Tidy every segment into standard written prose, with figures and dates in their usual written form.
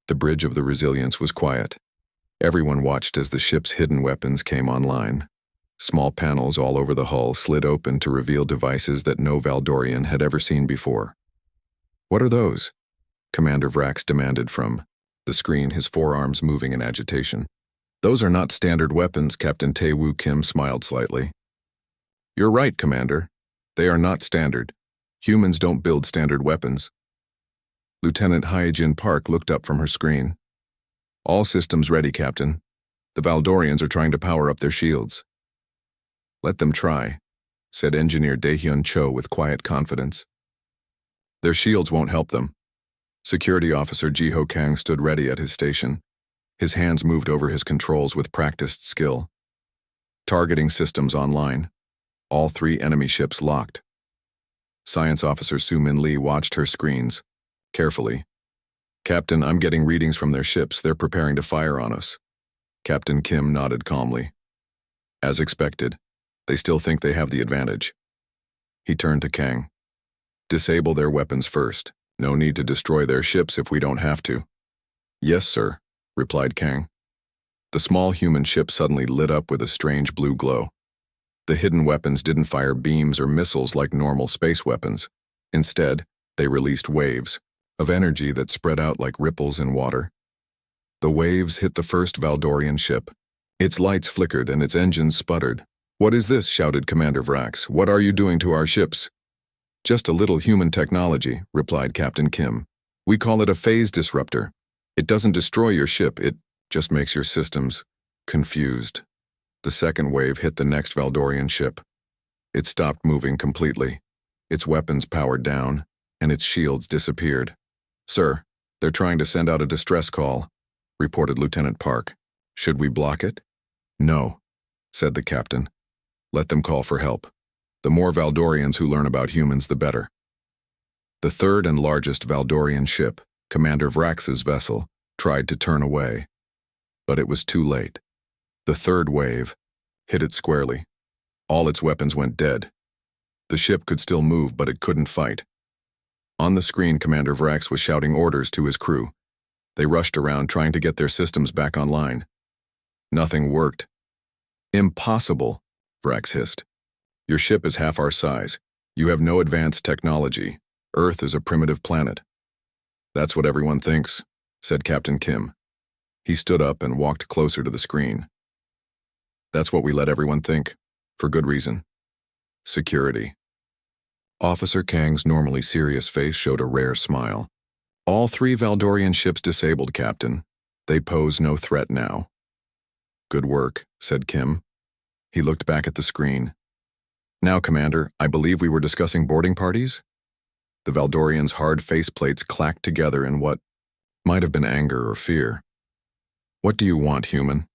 The bridge of the Resilience was quiet. Everyone watched as the ship's hidden weapons came online. Small panels all over the hull slid open to reveal devices that no Valdorian had ever seen before. "What are those?" Commander Vrax demanded from the screen, his forearms moving in agitation. "Those are not standard weapons," Captain Tae-Woo Kim smiled slightly. "You're right, Commander. They are not standard. Humans don't build standard weapons." Lieutenant Hyejin Park looked up from her screen. "All systems ready, Captain. The Valdorians are trying to power up their shields." "Let them try," said Engineer Daehyun Cho with quiet confidence. "Their shields won't help them." Security Officer Ji-ho Kang stood ready at his station. His hands moved over his controls with practiced skill. Targeting systems online. All 3 enemy ships locked. Science Officer Soo-min Lee watched her screens carefully. "Captain, I'm getting readings from their ships. They're preparing to fire on us." Captain Kim nodded calmly. "As expected, they still think they have the advantage." He turned to Kang. "Disable their weapons first. No need to destroy their ships if we don't have to." "Yes, sir," replied Kang. The small human ship suddenly lit up with a strange blue glow. The hidden weapons didn't fire beams or missiles like normal space weapons. Instead, they released waves of energy that spread out like ripples in water. The waves hit the first Valdorian ship. Its lights flickered and its engines sputtered. "What is this?" shouted Commander Vrax. "What are you doing to our ships?" "Just a little human technology," replied Captain Kim. "We call it a phase disruptor. It doesn't destroy your ship, it just makes your systems confused." The second wave hit the next Valdorian ship. It stopped moving completely. Its weapons powered down, and its shields disappeared. "Sir, they're trying to send out a distress call," reported Lieutenant Park. "Should we block it?" "No," said the captain. "Let them call for help. The more Valdorians who learn about humans, the better." The third and largest Valdorian ship, Commander Vrax's vessel, tried to turn away. But it was too late. The third wave hit it squarely. All its weapons went dead. The ship could still move, but it couldn't fight. On the screen, Commander Vrax was shouting orders to his crew. They rushed around trying to get their systems back online. Nothing worked. "Impossible," Vrax hissed. "Your ship is half our size. You have no advanced technology. Earth is a primitive planet." "That's what everyone thinks," said Captain Kim. He stood up and walked closer to the screen. "That's what we let everyone think, for good reason. Security." Officer Kang's normally serious face showed a rare smile. "All 3 Valdorian ships disabled, Captain. They pose no threat now." "Good work," said Kim. He looked back at the screen. "Now, Commander, I believe we were discussing boarding parties?" The Valdorian's hard faceplates clacked together in what might have been anger or fear. "What do you want, human?"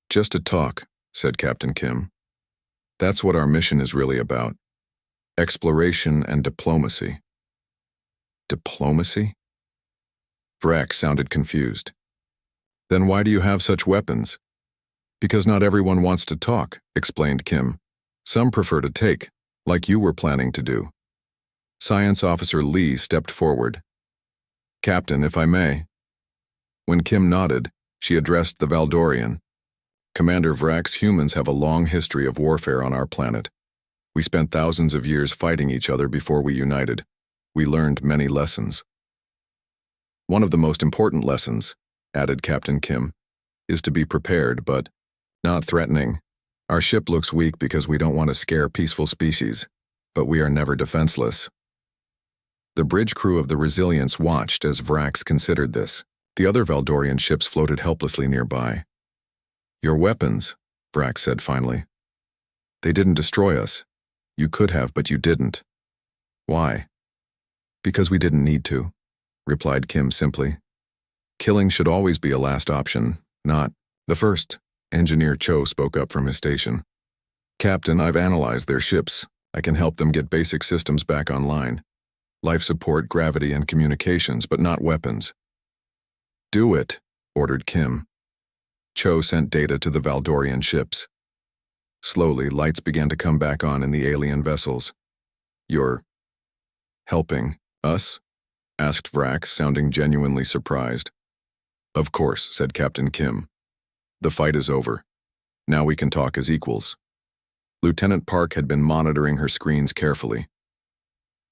"Just to talk," said Captain Kim. "That's what our mission is really about. Exploration and diplomacy." "Diplomacy?" Vrax sounded confused. "Then why do you have such weapons?" "Because not everyone wants to talk," explained Kim. "Some prefer to take, like you were planning to do." Science Officer Lee stepped forward. "Captain, if I may." When Kim nodded, she addressed the Valdorian. "Commander Vrax, humans have a long history of warfare on our planet. We spent thousands of years fighting each other before we united. We learned many lessons. One of the most important lessons," added Captain Kim, "is to be prepared, but not threatening. Our ship looks weak because we don't want to scare peaceful species, but we are never defenseless." The bridge crew of the Resilience watched as Vrax considered this. The other Valdorian ships floated helplessly nearby. "Your weapons," Vrax said finally. "They didn't destroy us. You could have, but you didn't." "Why?" "Because we didn't need to," replied Kim simply. "Killing should always be a last option, not the first." Engineer Cho spoke up from his station. "Captain, I've analyzed their ships. I can help them get basic systems back online. Life support, gravity, and communications, but not weapons." "Do it," ordered Kim. Cho sent data to the Valdorian ships. Slowly, lights began to come back on in the alien vessels. "You're helping us?" asked Vrax, sounding genuinely surprised. Of course, said Captain Kim. The fight is over. Now we can talk as equals. Lieutenant Park had been monitoring her screens carefully.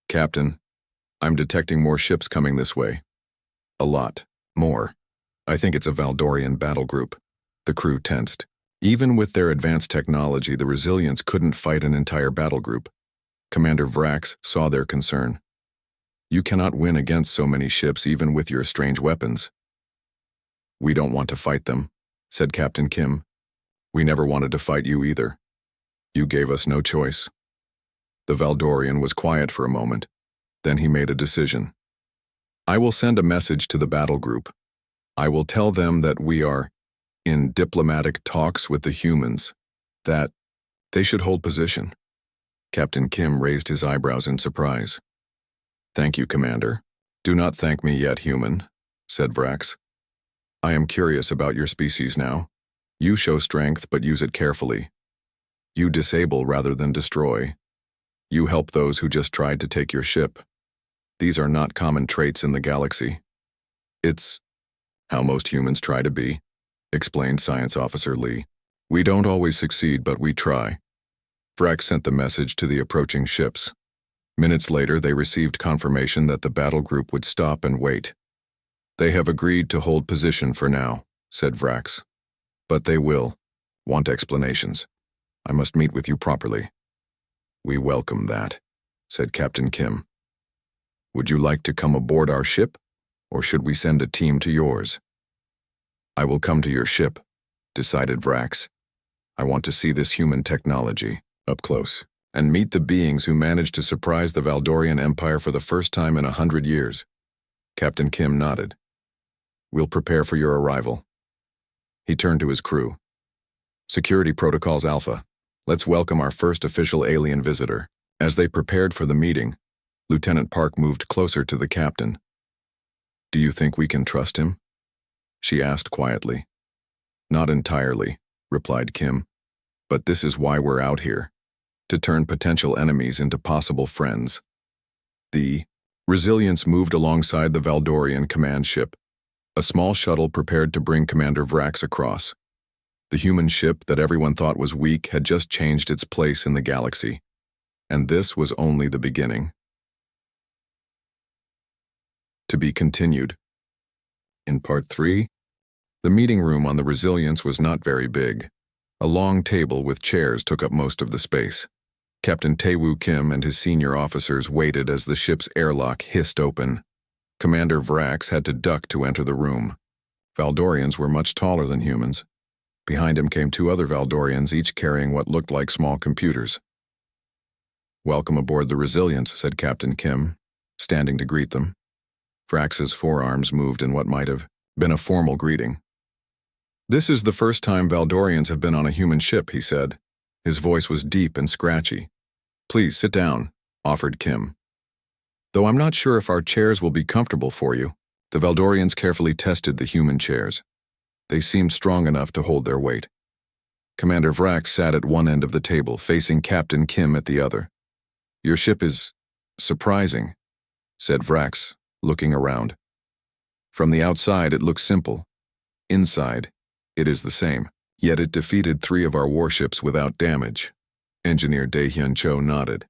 Captain, I'm detecting more ships coming this way. A lot. More. I think it's a Valdorian battle group. The crew tensed. Even with their advanced technology, the Resilients couldn't fight an entire battle group. Commander Vrax saw their concern. You cannot win against so many ships even with your strange weapons. We don't want to fight them, said Captain Kim. We never wanted to fight you either. You gave us no choice. The Valdorian was quiet for a moment. Then he made a decision. I will send a message to the battle group. I will tell them that we are in diplomatic talks with the humans, that they should hold position. Captain Kim raised his eyebrows in surprise. Thank you, Commander. Do not thank me yet, human, said Vrax. I am curious about your species now. You show strength, but use it carefully. You disable rather than destroy. You help those who just tried to take your ship. These are not common traits in the galaxy. It's how most humans try to be, explained Science Officer Lee. We don't always succeed, but we try. Vrax sent the message to the approaching ships. Minutes later, they received confirmation that the battle group would stop and wait. They have agreed to hold position for now, said Vrax. But they will want explanations. I must meet with you properly. We welcome that, said Captain Kim. Would you like to come aboard our ship, or should we send a team to yours? I will come to your ship, decided Vrax. I want to see this human technology up close and meet the beings who managed to surprise the Valdorian Empire for the first time in 100 years. Captain Kim nodded. We'll prepare for your arrival. He turned to his crew. Security Protocols Alpha. Let's welcome our first official alien visitor. As they prepared for the meeting, Lieutenant Park moved closer to the captain. Do you think we can trust him? She asked quietly. Not entirely, replied Kim. But this is why we're out here. To turn potential enemies into possible friends. The Resilients moved alongside the Valdorian command ship, a small shuttle prepared to bring Commander Vrax across. The human ship that everyone thought was weak had just changed its place in the galaxy. And this was only the beginning. To be continued. In Part 3, the meeting room on the Resilience was not very big. A long table with chairs took up most of the space. Captain Taewoo Kim and his senior officers waited as the ship's airlock hissed open. Commander Vrax had to duck to enter the room. Valdorians were much taller than humans. Behind him came two other Valdorians, each carrying what looked like small computers. Welcome aboard the Resilience, said Captain Kim, standing to greet them. Vrax's forearms moved in what might have been a formal greeting. This is the first time Valdorians have been on a human ship, he said. His voice was deep and scratchy. Please sit down, offered Kim. Though I'm not sure if our chairs will be comfortable for you, the Valdorians carefully tested the human chairs. They seemed strong enough to hold their weight. Commander Vrax sat at one end of the table, facing Captain Kim at the other. Your ship is surprising, said Vrax, looking around. From the outside, it looks simple. Inside, it is the same. Yet it defeated 3 of our warships without damage. Engineer Dae-hyun Cho nodded.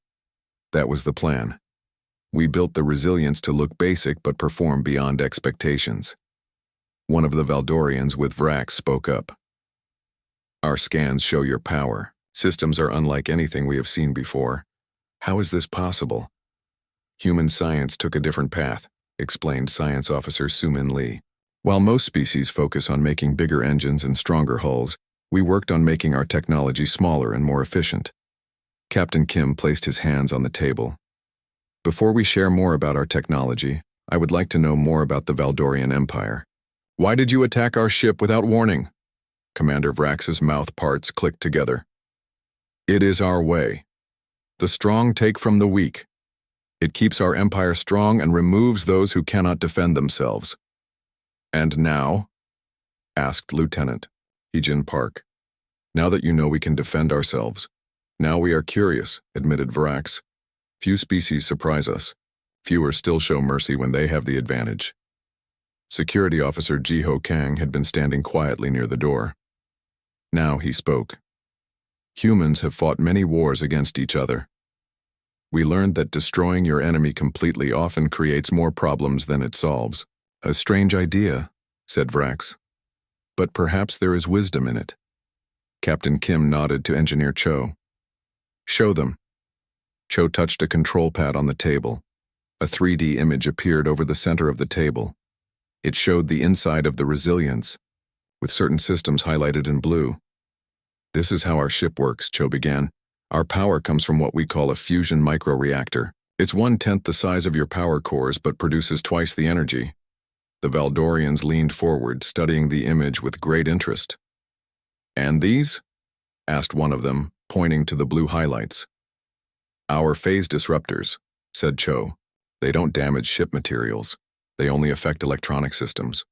That was the plan. We built the Resilience to look basic but perform beyond expectations. One of the Valdorians with Vrax spoke up. Our scans show your power. Systems are unlike anything we have seen before. How is this possible? Human science took a different path, explained Science Officer Soo-min Lee. While most species focus on making bigger engines and stronger hulls, we worked on making our technology smaller and more efficient. Captain Kim placed his hands on the table. Before we share more about our technology, I would like to know more about the Valdorian Empire. Why did you attack our ship without warning? Commander Vrax's mouth parts clicked together. It is our way. The strong take from the weak. It keeps our empire strong and removes those who cannot defend themselves. And now? Asked Lieutenant Hee-jin Park. Now that you know we can defend ourselves. Now we are curious, admitted Vrax. Few species surprise us. Fewer still show mercy when they have the advantage. Security Officer Jiho Kang had been standing quietly near the door. Now he spoke. Humans have fought many wars against each other. We learned that destroying your enemy completely often creates more problems than it solves. A strange idea, said Vrax. But perhaps there is wisdom in it. Captain Kim nodded to Engineer Cho. Show them. Cho touched a control pad on the table. A 3D image appeared over the center of the table. It showed the inside of the Resilience, with certain systems highlighted in blue. This is how our ship works, Cho began. Our power comes from what we call a fusion microreactor. It's 1/10 the size of your power cores but produces twice the energy. The Valdorians leaned forward, studying the image with great interest. And these? Asked one of them, pointing to the blue highlights. Our phase disruptors, said Cho. They don't damage ship materials. They only affect electronic systems.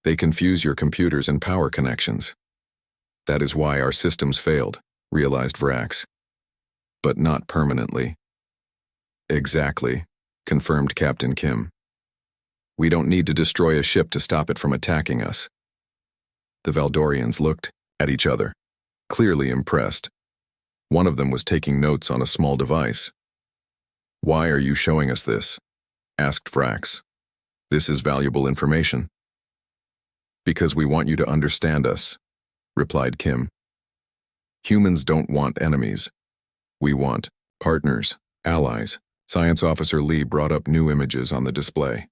They confuse your computers and power connections. That is why our systems failed, realized Vrax. But not permanently. Exactly, confirmed Captain Kim. We don't need to destroy a ship to stop it from attacking us. The Valdorians looked at each other, clearly impressed. One of them was taking notes on a small device. Why are you showing us this? Asked Vrax. This is valuable information. Because we want you to understand us, replied Kim. Humans don't want enemies. We want partners, allies. Science Officer Lee brought up new images on the display.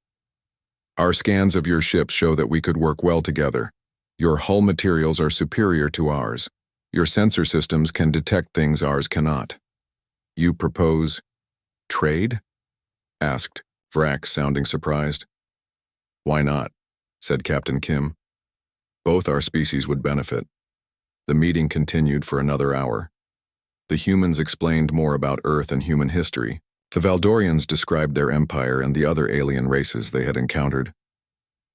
Our scans of your ship show that we could work well together. Your hull materials are superior to ours. Your sensor systems can detect things ours cannot. You propose trade? Asked Vrax, sounding surprised. Why not? Said Captain Kim. Both our species would benefit. The meeting continued for another hour. The humans explained more about Earth and human history. The Valdorians described their empire and the other alien races they had encountered.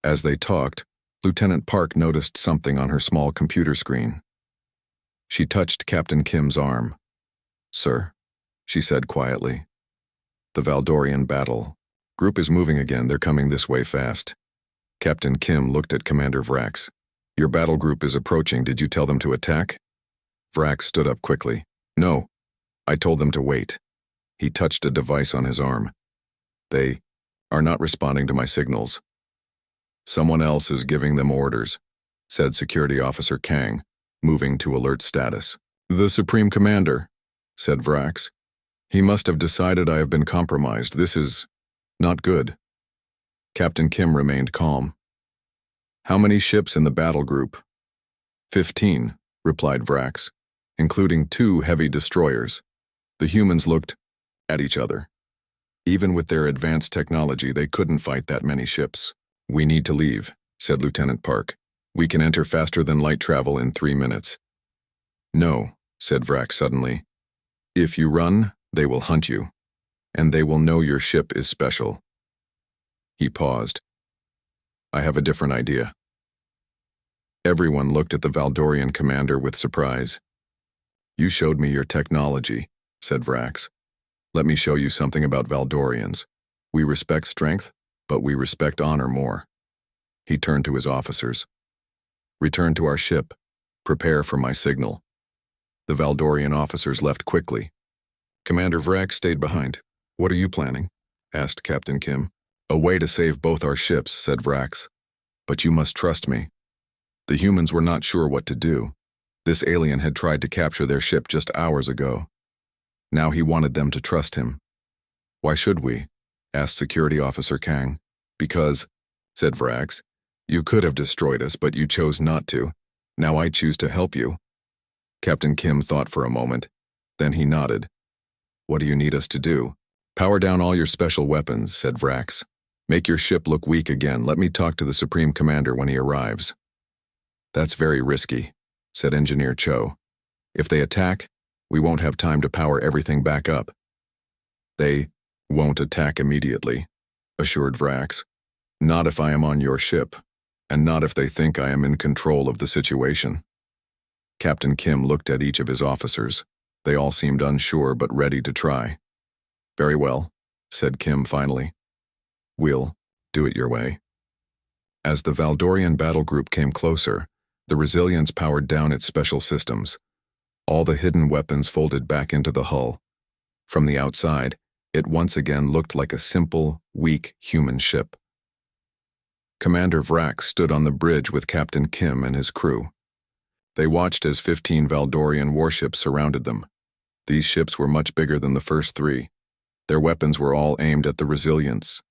As they talked, Lieutenant Park noticed something on her small computer screen. She touched Captain Kim's arm. Sir, she said quietly. The Valdorian battle group is moving again. They're coming this way fast. Captain Kim looked at Commander Vrax. Your battle group is approaching. Did you tell them to attack? Vrax stood up quickly. No, I told them to wait. He touched a device on his arm. They are not responding to my signals. Someone else is giving them orders, said Security Officer Kang, moving to alert status. The Supreme Commander, said Vrax. He must have decided I have been compromised. This is not good. Captain Kim remained calm. How many ships in the battle group? 15, replied Vrax, including 2 heavy destroyers. The humans looked at each other. Even with their advanced technology, they couldn't fight that many ships. We need to leave, said Lieutenant Park. We can enter faster than light travel in 3 minutes. No, said Vrax suddenly. If you run, they will hunt you, and they will know your ship is special. He paused. I have a different idea. Everyone looked at the Valdorian commander with surprise. You showed me your technology, said Vrax. Let me show you something about Valdorians. We respect strength, but we respect honor more. He turned to his officers. Return to our ship. Prepare for my signal. The Valdorian officers left quickly. Commander Vrax stayed behind. What are you planning? Asked Captain Kim. A way to save both our ships, said Vrax. But you must trust me. The humans were not sure what to do. This alien had tried to capture their ship just hours ago. Now he wanted them to trust him. Why should we? Asked Security Officer Kang. Because, said Vrax, you could have destroyed us, but you chose not to. Now I choose to help you. Captain Kim thought for a moment. Then he nodded. What do you need us to do? Power down all your special weapons, said Vrax. Make your ship look weak again. Let me talk to the Supreme Commander when he arrives. That's very risky, said Engineer Cho. If they attack, we won't have time to power everything back up. They won't attack immediately, assured Vrax. Not if I am on your ship, and not if they think I am in control of the situation. Captain Kim looked at each of his officers. They all seemed unsure but ready to try. Very well, said Kim finally. We'll do it your way. As the Valdorian battle group came closer, the Resilience powered down its special systems. All the hidden weapons folded back into the hull. From the outside, it once again looked like a simple, weak human ship. Commander Vrax stood on the bridge with Captain Kim and his crew. They watched as 15 Valdorian warships surrounded them. These ships were much bigger than the first 3. Their weapons were all aimed at the Resilience.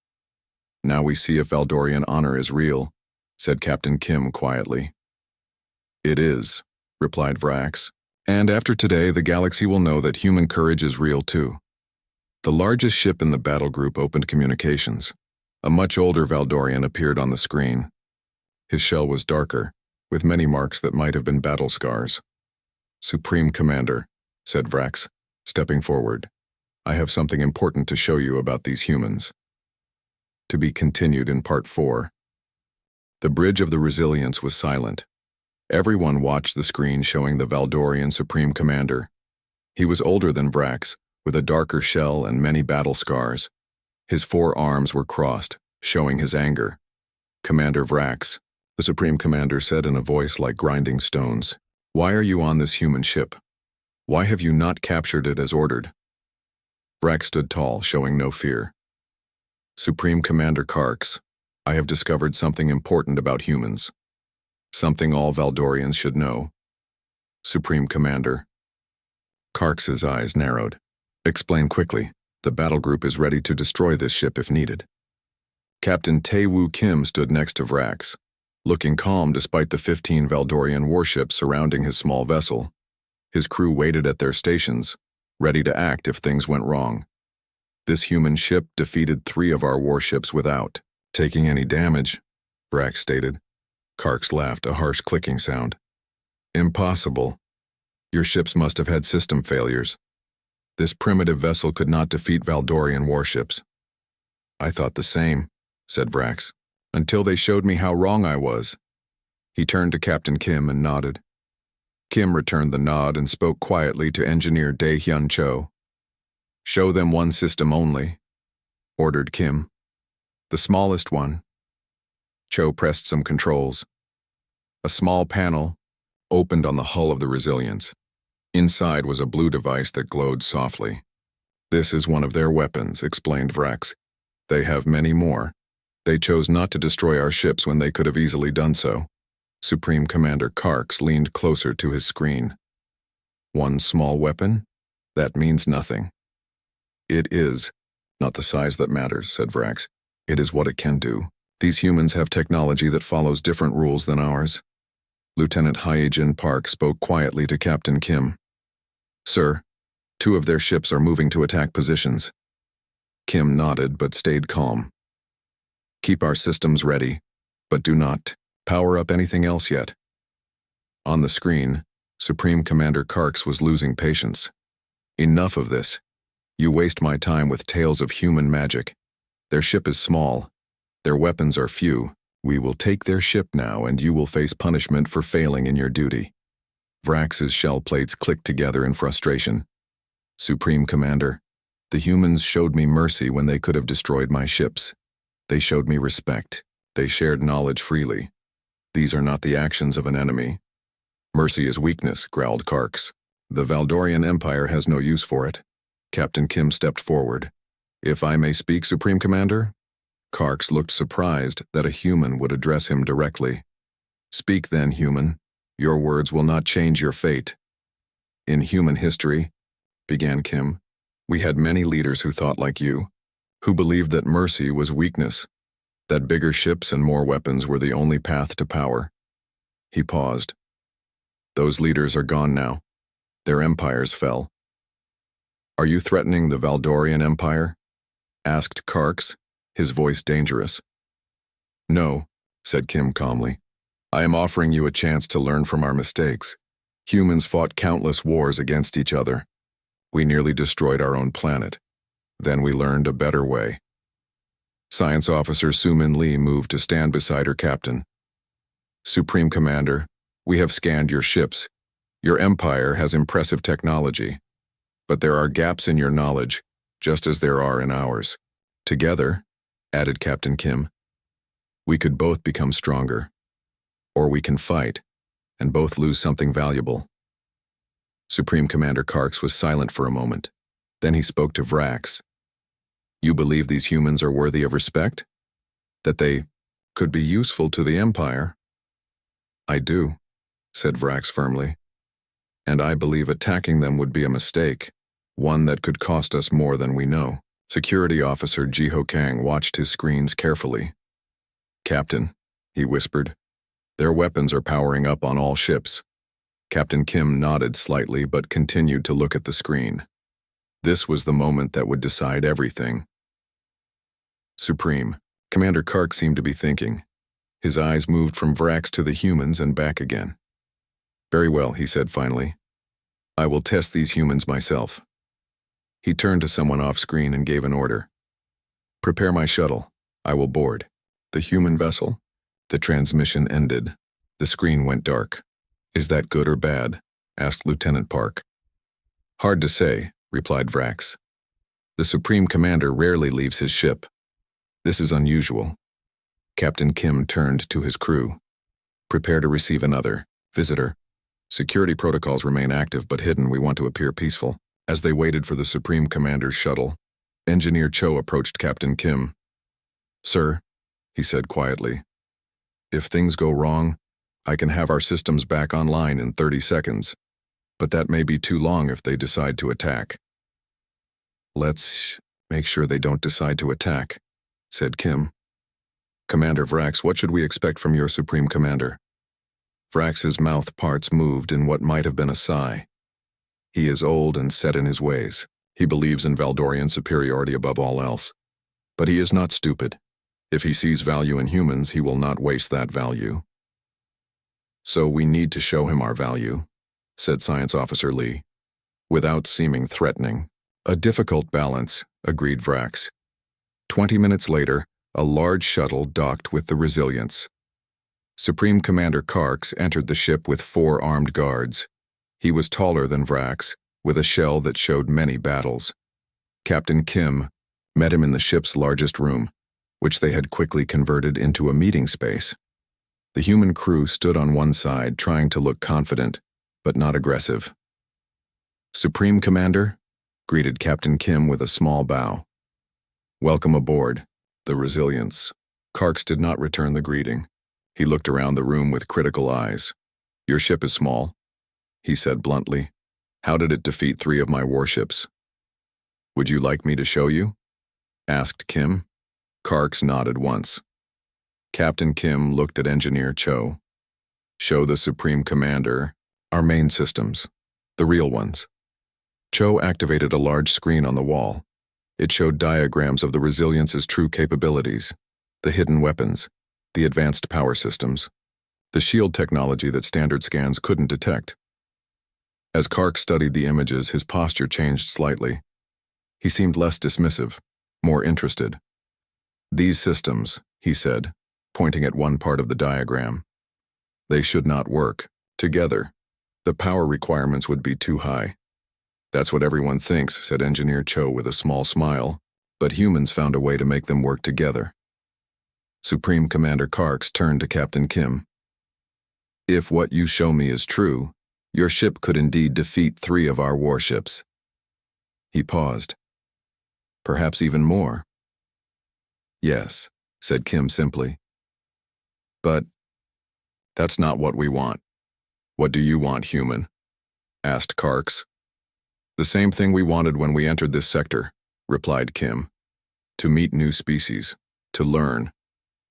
"Now we see if Valdorian honor is real," said Captain Kim quietly. "It is," replied Vrax. "And after today, the galaxy will know that human courage is real too." The largest ship in the battle group opened communications. A much older Valdorian appeared on the screen. His shell was darker, with many marks that might have been battle scars. "Supreme Commander," said Vrax, stepping forward, "I have something important to show you about these humans." To be continued in Part 4. The bridge of the Resilience was silent. Everyone watched the screen showing the Valdorian Supreme Commander. He was older than Vrax, with a darker shell and many battle scars. His 4 arms were crossed, showing his anger. "Commander Vrax," the Supreme Commander said in a voice like grinding stones, "why are you on this human ship? Why have you not captured it as ordered?" Vrax stood tall, showing no fear. "Supreme Commander Karks, I have discovered something important about humans. Something all Valdorians should know." "Supreme Commander." Karks's eyes narrowed. "Explain quickly. The battle group is ready to destroy this ship if needed." Captain Tae-Woo Kim stood next to Vrax, looking calm despite the 15 Valdorian warships surrounding his small vessel. His crew waited at their stations, ready to act if things went wrong. "This human ship defeated 3 of our warships without taking any damage," Vrax stated. Karks laughed, a harsh clicking sound. "Impossible. Your ships must have had system failures. This primitive vessel could not defeat Valdorian warships." "I thought the same," said Vrax, "until they showed me how wrong I was." He turned to Captain Kim and nodded. Kim returned the nod and spoke quietly to Engineer Dae-Hyun Cho. "Show them one system only," ordered Kim. "The smallest one." Cho pressed some controls. A small panel opened on the hull of the Resilience. Inside was a blue device that glowed softly. "This is one of their weapons," explained Vrax. "They have many more. They chose not to destroy our ships when they could have easily done so." Supreme Commander Karks leaned closer to his screen. "One small weapon? That means nothing." "It is not the size that matters," said Vrax. "It is what it can do. These humans have technology that follows different rules than ours." Lieutenant Hyejin Park spoke quietly to Captain Kim. "Sir, 2 of their ships are moving to attack positions." Kim nodded but stayed calm. "Keep our systems ready, but do not power up anything else yet." On the screen, Supreme Commander Karks was losing patience. "Enough of this. You waste my time with tales of human magic. Their ship is small. Their weapons are few. We will take their ship now and you will face punishment for failing in your duty." Vrax's shell plates clicked together in frustration. "Supreme Commander, the humans showed me mercy when they could have destroyed my ships. They showed me respect. They shared knowledge freely. These are not the actions of an enemy." "Mercy is weakness," growled Karks. "The Valdorian Empire has no use for it." Captain Kim stepped forward. "If I may speak, Supreme Commander?" Karks looked surprised that a human would address him directly. "Speak then, human. Your words will not change your fate." "In human history," began Kim, "we had many leaders who thought like you, who believed that mercy was weakness, that bigger ships and more weapons were the only path to power." He paused. "Those leaders are gone now. Their empires fell." "Are you threatening the Valdorian Empire?" asked Karks, his voice dangerous. "No," said Kim calmly. "I am offering you a chance to learn from our mistakes. Humans fought countless wars against each other. We nearly destroyed our own planet. Then we learned a better way." Science Officer Sumin Lee moved to stand beside her captain. "Supreme Commander, we have scanned your ships. Your empire has impressive technology. But there are gaps in your knowledge, just as there are in ours. Together," added Captain Kim, We could both become stronger. Or we can fight, and both lose something valuable. Supreme Commander Karks was silent for a moment. Then he spoke to Vrax. You believe these humans are worthy of respect? That they could be useful to the Empire? I do, said Vrax firmly. And I believe attacking them would be a mistake, one that could cost us more than we know. Security Officer Jiho Kang watched his screens carefully. Captain, he whispered, their weapons are powering up on all ships. Captain Kim nodded slightly but continued to look at the screen. This was the moment that would decide everything. Supreme, Commander Kark seemed to be thinking. His eyes moved from Vrax to the humans and back again. Very well, he said finally. I will test these humans myself. He turned to someone off-screen and gave an order. Prepare my shuttle. I will board. The human vessel? The transmission ended. The screen went dark. Is that good or bad? Asked Lieutenant Park. Hard to say, replied Vrax. The Supreme Commander rarely leaves his ship. This is unusual. Captain Kim turned to his crew. Prepare to receive another visitor. Security protocols remain active but hidden. We want to appear peaceful. As they waited for the Supreme Commander's shuttle, Engineer Cho approached Captain Kim. Sir, he said quietly, if things go wrong, I can have our systems back online in 30 seconds, but that may be too long if they decide to attack. Let's make sure they don't decide to attack, said Kim. Commander Vrax, what should we expect from your Supreme Commander? Vrax's mouth parts moved in what might have been a sigh. He is old and set in his ways. He believes in Valdorian superiority above all else. But he is not stupid. If he sees value in humans, he will not waste that value. So we need to show him our value, said Science Officer Lee, without seeming threatening. A difficult balance, agreed Vrax. 20 minutes later, a large shuttle docked with the Resilience. Supreme Commander Karks entered the ship with 4 armed guards. He was taller than Vrax, with a shell that showed many battles. Captain Kim met him in the ship's largest room, which they had quickly converted into a meeting space. The human crew stood on one side, trying to look confident, but not aggressive. Supreme Commander, greeted Captain Kim with a small bow. Welcome aboard, the Resilience. Karks did not return the greeting. He looked around the room with critical eyes. Your ship is small, he said bluntly. How did it defeat 3 of my warships? Would you like me to show you? Asked Kim. Karks nodded once. Captain Kim looked at Engineer Cho. Show the Supreme Commander our main systems, the real ones. Cho activated a large screen on the wall. It showed diagrams of the Resilience's true capabilities, the hidden weapons, the advanced power systems, the shield technology that standard scans couldn't detect. As Kark studied the images, his posture changed slightly. He seemed less dismissive, more interested. These systems, he said, pointing at one part of the diagram. They should not work together. The power requirements would be too high. That's what everyone thinks, said Engineer Cho with a small smile, but humans found a way to make them work together. Supreme Commander Karks turned to Captain Kim. If what you show me is true, your ship could indeed defeat 3 of our warships. He paused. Perhaps even more. Yes, said Kim simply. But that's not what we want. What do you want, human? Asked Karks. The same thing we wanted when we entered this sector, replied Kim. To meet new species, to learn,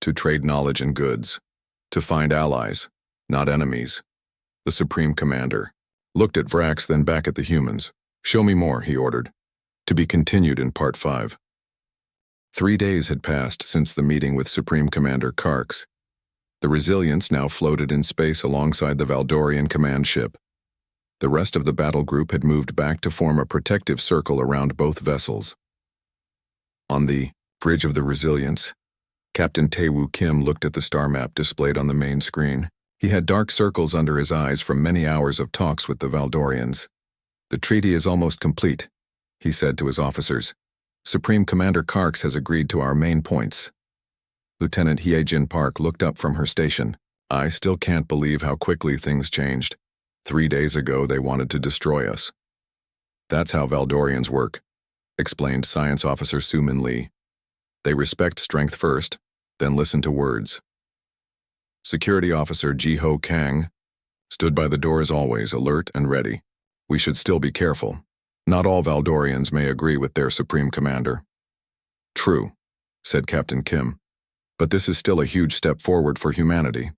to trade knowledge and goods, to find allies, not enemies. The Supreme Commander looked at Vrax, then back at the humans. Show me more, he ordered. To be continued in Part 5. 3 days had passed since the meeting with Supreme Commander Karks. The Resilience now floated in space alongside the Valdorian command ship. The rest of the battle group had moved back to form a protective circle around both vessels. On the bridge of the Resilience, Captain Taewoo Kim looked at the star map displayed on the main screen. He had dark circles under his eyes from many hours of talks with the Valdorians. The treaty is almost complete, he said to his officers. Supreme Commander Karks has agreed to our main points. Lieutenant Hyejin Park looked up from her station. I still can't believe how quickly things changed. 3 days ago, they wanted to destroy us. That's how Valdorians work, explained Science Officer Su-Min Lee. They respect strength first, then listen to words. Security Officer Ji-Ho Kang stood by the door as always, alert and ready. We should still be careful. Not all Valdorians may agree with their Supreme Commander. True, said Captain Kim, but this is still a huge step forward for humanity.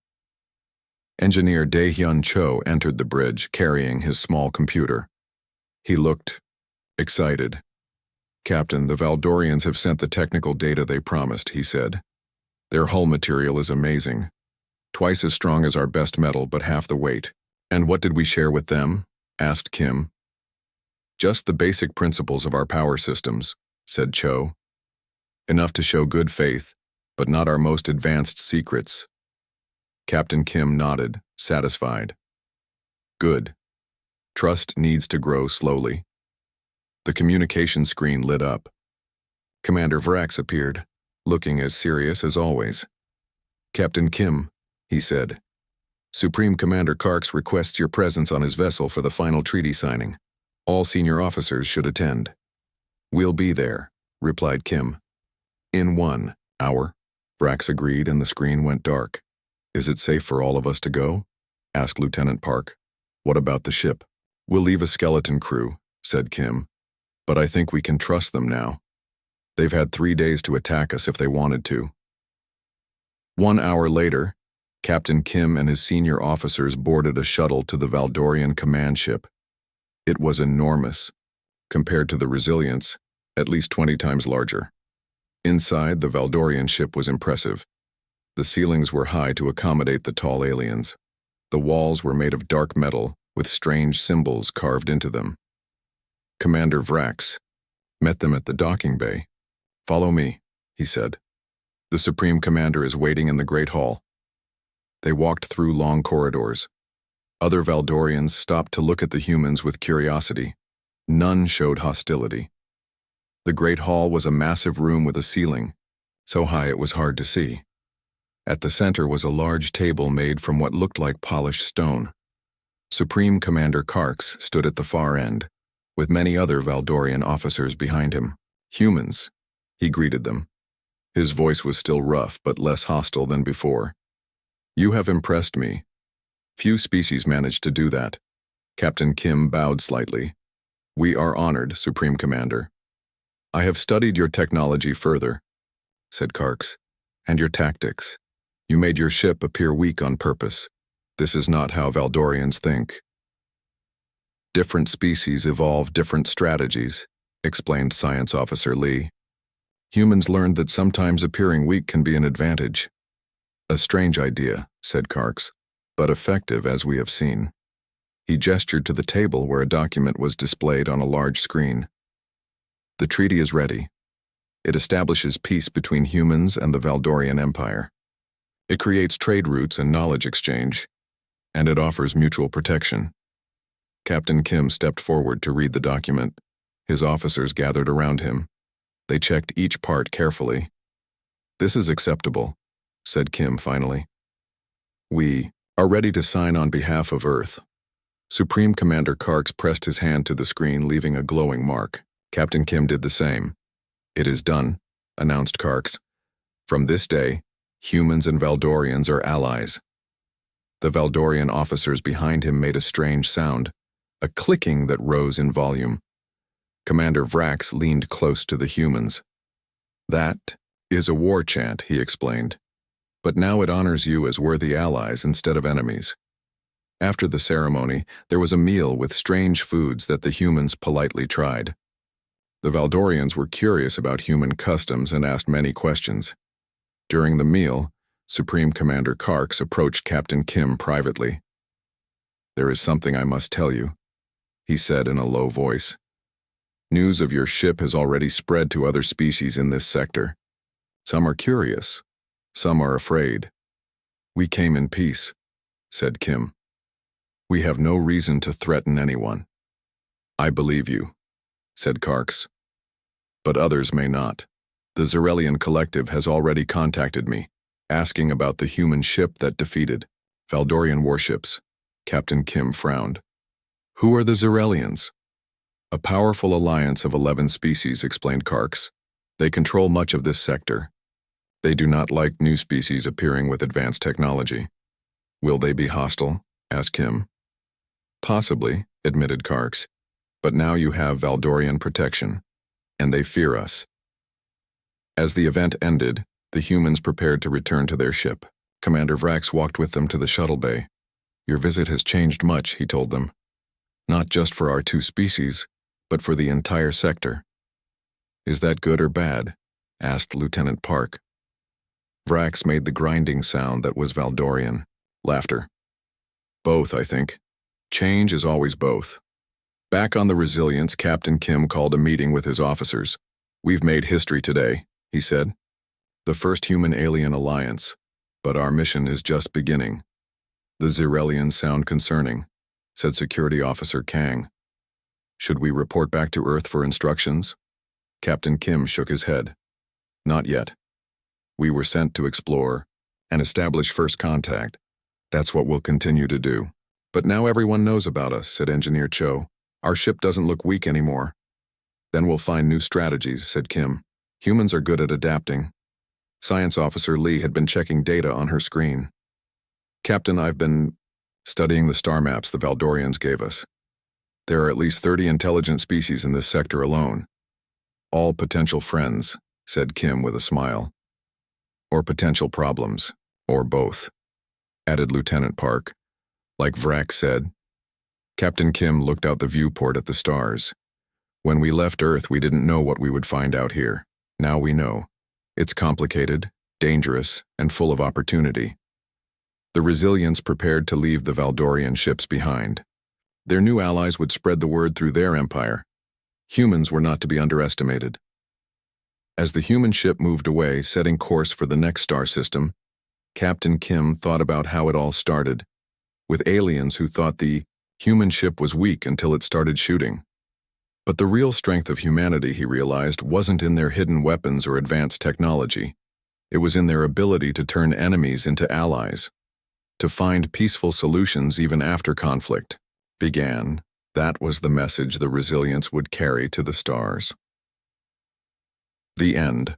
Engineer Dae-hyun Cho entered the bridge, carrying his small computer. He looked excited. Captain, the Valdorians have sent the technical data they promised, he said. Their hull material is amazing. Twice as strong as our best metal, but half the weight. And what did we share with them? Asked Kim. Just the basic principles of our power systems, said Cho. Enough to show good faith, but not our most advanced secrets. Captain Kim nodded, satisfied. Good. Trust needs to grow slowly. The communication screen lit up. Commander Vrax appeared, looking as serious as always. Captain Kim, he said. Supreme Commander Karks requests your presence on his vessel for the final treaty signing. All senior officers should attend. We'll be there, replied Kim. In 1 hour, Vrax agreed and the screen went dark. Is it safe for all of us to go? Asked Lieutenant Park. What about the ship? We'll leave a skeleton crew, said Kim. But I think we can trust them now. They've had 3 days to attack us if they wanted to. 1 hour later, Captain Kim and his senior officers boarded a shuttle to the Valdorian command ship. It was enormous. Compared to the Resilience, at least 20 times larger. Inside, the Valdorian ship was impressive. The ceilings were high to accommodate the tall aliens. The walls were made of dark metal, with strange symbols carved into them. Commander Vrax met them at the docking bay. Follow me, he said. The Supreme Commander is waiting in the Great Hall. They walked through long corridors. Other Valdorians stopped to look at the humans with curiosity. None showed hostility. The Great Hall was a massive room with a ceiling, so high it was hard to see. At the center was a large table made from what looked like polished stone. Supreme Commander Karks stood at the far end, with many other Valdorian officers behind him. Humans, he greeted them. His voice was still rough but less hostile than before. You have impressed me. Few species manage to do that. Captain Kim bowed slightly. We are honored, Supreme Commander. I have studied your technology further, said Karks, and your tactics. You made your ship appear weak on purpose. This is not how Valdorians think. Different species evolve different strategies, explained Science Officer Lee. Humans learned that sometimes appearing weak can be an advantage. A strange idea, said Karks, but effective as we have seen. He gestured to the table where a document was displayed on a large screen. The treaty is ready. It establishes peace between humans and the Valdorian Empire. It creates trade routes and knowledge exchange, and it offers mutual protection. Captain Kim stepped forward to read the document. His officers gathered around him. They checked each part carefully. This is acceptable, said Kim finally. We are ready to sign on behalf of Earth. Supreme Commander Karks pressed his hand to the screen, leaving a glowing mark. Captain Kim did the same. It is done, announced Karks. From this day, humans and Valdorians are allies. The Valdorian officers behind him made a strange sound, a clicking that rose in volume. Commander Vrax leaned close to the humans. That is a war chant, he explained. But now it honors you as worthy allies instead of enemies. After the ceremony, there was a meal with strange foods that the humans politely tried. The Valdorians were curious about human customs and asked many questions. During the meal, Supreme Commander Karks approached Captain Kim privately. There is something I must tell you, he said in a low voice. News of your ship has already spread to other species in this sector. Some are curious, some are afraid. We came in peace, said Kim. We have no reason to threaten anyone. I believe you, said Karks. But others may not. The Zerelian Collective has already contacted me. asking about the human ship that defeated Valdorian warships. Captain Kim frowned. Who are the Zerelians? A powerful alliance of 11 species, explained Karks. They control much of this sector. They do not like new species appearing with advanced technology. Will they be hostile? Asked Kim. Possibly, admitted Karks. But now you have Valdorian protection, and they fear us. As the event ended, the humans prepared to return to their ship. Commander Vrax walked with them to the shuttle bay. Your visit has changed much, he told them. Not just for our 2 species, but for the entire sector. Is that good or bad? Asked Lieutenant Park. Vrax made the grinding sound that was Valdorian. Laughter. Both, I think. Change is always both. Back on the Resilience, Captain Kim called a meeting with his officers. We've made history today, he said. The first human-alien alliance, but our mission is just beginning. The Zerelians sound concerning, said Security Officer Kang. Should we report back to Earth for instructions? Captain Kim shook his head. Not yet. We were sent to explore and establish first contact. That's what we'll continue to do. But now everyone knows about us, said Engineer Cho. Our ship doesn't look weak anymore. Then we'll find new strategies, said Kim. Humans are good at adapting. Science Officer Lee had been checking data on her screen. Captain, I've been studying the star maps the Valdorians gave us. There are at least 30 intelligent species in this sector alone. All potential friends, said Kim with a smile. Or potential problems, or both, added Lieutenant Park. Like Vrax said. Captain Kim looked out the viewport at the stars. When we left Earth, we didn't know what we would find out here. Now we know. It's complicated, dangerous, and full of opportunity. The Resilients prepared to leave the Valdorian ships behind. Their new allies would spread the word through their empire. Humans were not to be underestimated. As the human ship moved away, setting course for the next star system, Captain Kim thought about how it all started, with aliens who thought the human ship was weak until it started shooting. But the real strength of humanity, he realized, wasn't in their hidden weapons or advanced technology. It was in their ability to turn enemies into allies, to find peaceful solutions even after conflict began. That was the message the Resilients would carry to the stars. The end.